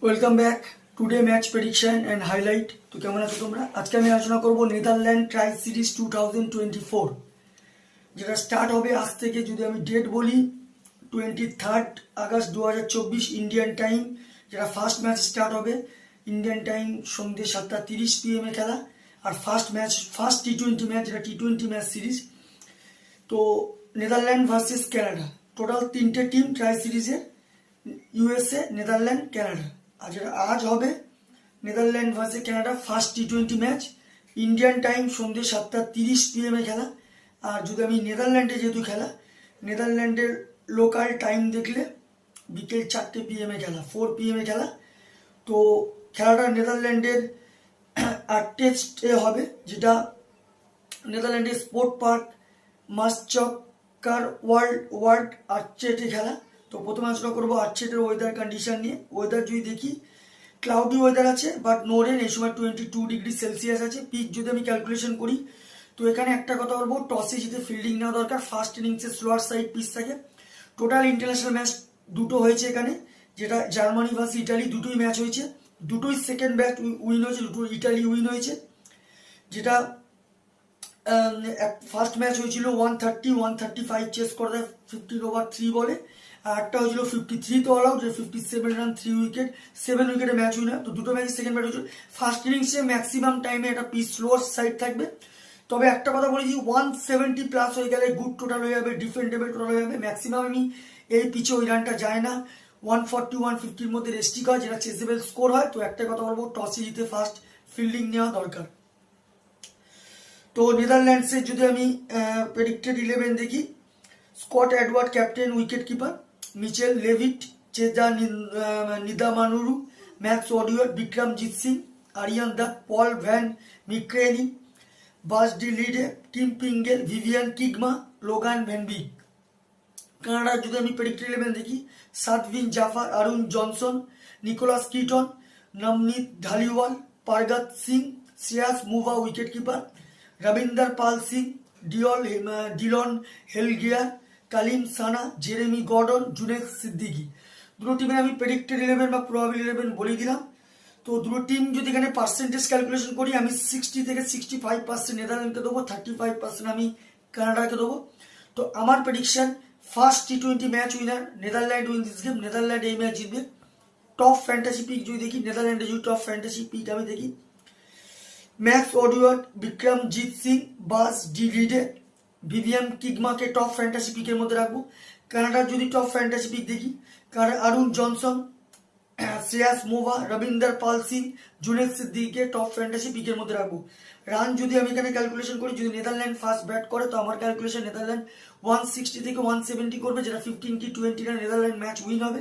Welcome back today match prediction and highlight. তো কেমন আছো তোমরা? আজকে আমি আলোচনা করব নেদারল্যান্ড ট্রাই সিরিজ 2024, যেটা স্টার্ট হবে আজ থেকে। যদি আমি ডেট বলি 23 আগস্ট 2024 ইন্ডিয়ান টাইম, যেটা ফার্স্ট ম্যাচ স্টার্ট হবে ইন্ডিয়ান টাইম সন্ধ্যে 7:30 PM খেলা। আর ফার্স্ট টি-20 ম্যাচ, যেটা টি-20 ম্যাচ সিরিজ। তো নেদারল্যান্ড ভার্সেস কানাডা, টোটাল 3টে টিম ট্রাই সিরিজে, ইউএসএ, নেদারল্যান্ড, কানাডা। আর যেটা আজ হবে নেদারল্যান্ড ভার্সেস কানাডা ফার্স্ট টি-20 ম্যাচ, ইন্ডিয়ান টাইম সন্ধ্যে 7:30 PM খেলা। আর যদি আমি নেদারল্যান্ডে যেহেতু খেলা, নেদারল্যান্ডের লোকাল টাইম দেখলে বিকেল 4টে PM খেলা, 4 PM খেলা। তো খেলাটা নেদারল্যান্ডের আর্টেস্টে হবে, যেটা নেদারল্যান্ডের স্পোর্ট পার্ক মাসচকার ওয়ার্ল্ড আর্চেটে খেলা। তো প্রথমে আলোচনা করবো আর্চেটের ওয়েদার কন্ডিশন নিয়ে। ওয়েদার যদি দেখি, ক্লাউডি ওয়েদার আছে, বাট নো রেন। এই সময় 22°C আছে। পিচ যদি আমি ক্যালকুলেশন করি, তো এখানে একটা কথা বলবো, টসে জিতে ফিল্ডিং নেওয়া দরকার। ফার্স্ট ইনিংসে স্লোয়ার সাইড পিচ থাকে। টোটাল ইন্টারন্যাশনাল ম্যাচ দুটো হয়েছে এখানে, যেটা জার্মানি ভার্সেস ইটালি, দুটোই ম্যাচ হয়েছে, দুটোই সেকেন্ড ব্যাট উইন হয়েছে, দুটো ইটালি উইন হয়েছে। যেটা ফার্স্ট ম্যাচ হয়েছিল 135 চেস করে দেয় 15 ওভার 3 বলে। আর একটা হয়েছিল 53 তো অল আউট, 57 রান 3 উইকেট, 7 উইকেটে ম্যাচ উইনার। তো দুটো ম্যাচে সেকেন্ড ব্যাট হয়েছিল। ফার্স্ট ইনিংসে ম্যাক্সিমাম টাইমে একটা পিচ স্লোয়ার সাইড থাকবে। তবে একটা কথা বলি, 170 প্লাস হয়ে গেলে গুড টোটাল হয়ে যাবে, ডিফেন্ডেবল টোটাল হয়ে যাবে। ম্যাক্সিমাম আমি এই পিচে ওই রানটা যায় না, 140-150-র মধ্যে রেস্ট্রিক হয়, যেটা চেসেবল স্কোর হয়। তো একটা কথা বলবো, টসে জিতে ফার্স্ট ফিল্ডিং নেওয়া দরকার। তো নেদারল্যান্ডসের যদি আমি প্রেডিক্টেড 11 দেখি, Scott Edward captain, wicket keeper Mitchell Levitt, Teja Nidamanuru, Max ওডিওয়ার্ড, Vikramjit Singh, Aryan Das, Paul van Meekeren, Bas de Leede, Tim Pringle, Vivian Kingma, Logan van Beek. কানাডার যদি আমি প্রেডিক্টেড 11 দেখি, Saad Bin Zafar, Aaron Johnson, Nicholas Kirton, Navneet Dhaliwal, Pargat Singh, Shreyas Movva, wicket keeper, Ravinder Pal Singh, Dillon Heyliger, Kaleem Sana, Jeremy Gordon, Junaid Siddiqui. দুটো টিমের আমি predicted 11 বা probable 11 বলে দিলাম। তো দুটো টিম যদি এখানে পার্সেন্টেজ ক্যালকুলেশন করি, আমি 60 থেকে 65% নেদারল্যান্ডকে দেবো, 35% আমি কানাডাকে দেবো। তো আমার প্রেডিকশন, ফার্স্ট টি-20 match winner Netherland win this game. Netherland এই ম্যাচ জিতবে। টপ ফ্যান্টাসি পিক যদি দেখি, নেদারল্যান্ডে যদি টপ ফ্যান্টাসি পিক আমি দেখি, ম্যাক্স ওডিওয়ার্ড, Vikramjit Singh, Bas de Leede, Vivian কিগমাকে টপ ফ্যান্টাসি পিকের মধ্যে রাখবো। কানাডার যদি টপ ফ্যান্টাসি পিক দেখি, কানাডার অরুণ জনসন, শ্রেয়াস মোভা, রবিন্দর পাল সিং, জুনেদ সিদ্দিকিকে টপ ফ্যান্টাসি পিকের মধ্যে রাখবো। রান যদি আমি এখানে ক্যালকুলেশন করি, যদি নেদারল্যান্ড ফার্স্ট ব্যাট করে, তো আমার ক্যালকুলেশন নেদারল্যান্ড 160 থেকে 170 করবে, যেটা 15-20 রান নেদারল্যান্ড ম্যাচ উইন হবে।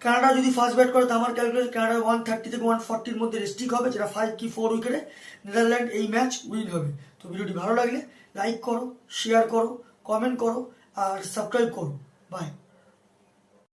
কানাডা যদি ফার্স্ট ব্যাট করে, তো আমার ক্যালকুলেশন কানাডা 130 থেকে 140-র মধ্যে রেস্ট্রিক হবে, যেটা 5-4 উইকেটে নেদারল্যান্ড এই ম্যাচ উইন হবে। তো ভিডিওটি ভালো লাগলে লাইক করো, শেয়ার করো, কমেন্ট করো আর সাবস্ক্রাইব করো। বাই।